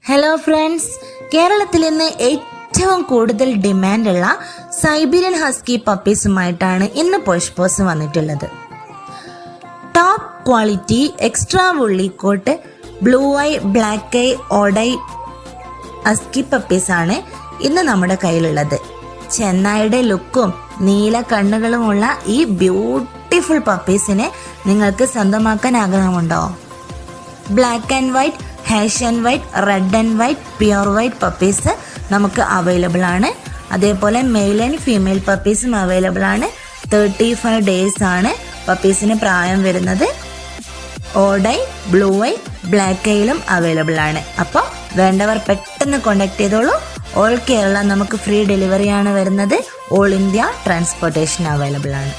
Hello friends, കേരളത്തിൽ ഇന്ന് ഏറ്റവും കൂടുതൽ ഡിമാൻഡുള്ള സൈബീരിയൻ ഹസ്കി പപ്പീസുമായിട്ടാണ് ഇന്ന് പോഷ് വന്നിട്ടുള്ളത്. Top quality extra woolly coat blue eye black eye odd eye husky പപ്പീസാണ് ഇന്ന് നമ്മുടെ കയ്യിലുള്ളത്. ചെന്നായുടെ ലുക്കും നീല കണ്ണുകളുമുള്ള ഈ ബ്യൂട്ടിഫുൾ പപ്പീസിനെ നിങ്ങൾക്ക് സ്വന്തമാക്കാൻ ആഗ്രഹമുണ്ടോ? ബ്ലാക്ക് ആൻഡ് വൈറ്റ്, ഹേഷ്യൻ white, red and white, pure white puppies നമുക്ക് അവൈലബിൾ ആണ്. അതേപോലെ മെയിൽ ആൻഡ് ഫീമെയിൽ പപ്പീസും അവൈലബിൾ ആണ്. 35 ഡേയ്സ് ആണ് പപ്പീസിന് പ്രായം വരുന്നത്. ഓഡൈ, ബ്ലൂ ഐ, ബ്ലാക്ക് ഐയിലും അവൈലബിൾ ആണ്. അപ്പോൾ വേണ്ടവർ പെട്ടെന്ന് കോണ്ടാക്ട് ചെയ്തോളൂ. ഓൾ കേരള നമുക്ക് ഫ്രീ ഡെലിവറി ആണ് വരുന്നത്. ഓൾ ഇന്ത്യ ട്രാൻസ്പോർട്ടേഷൻ അവൈലബിൾ ആണ്.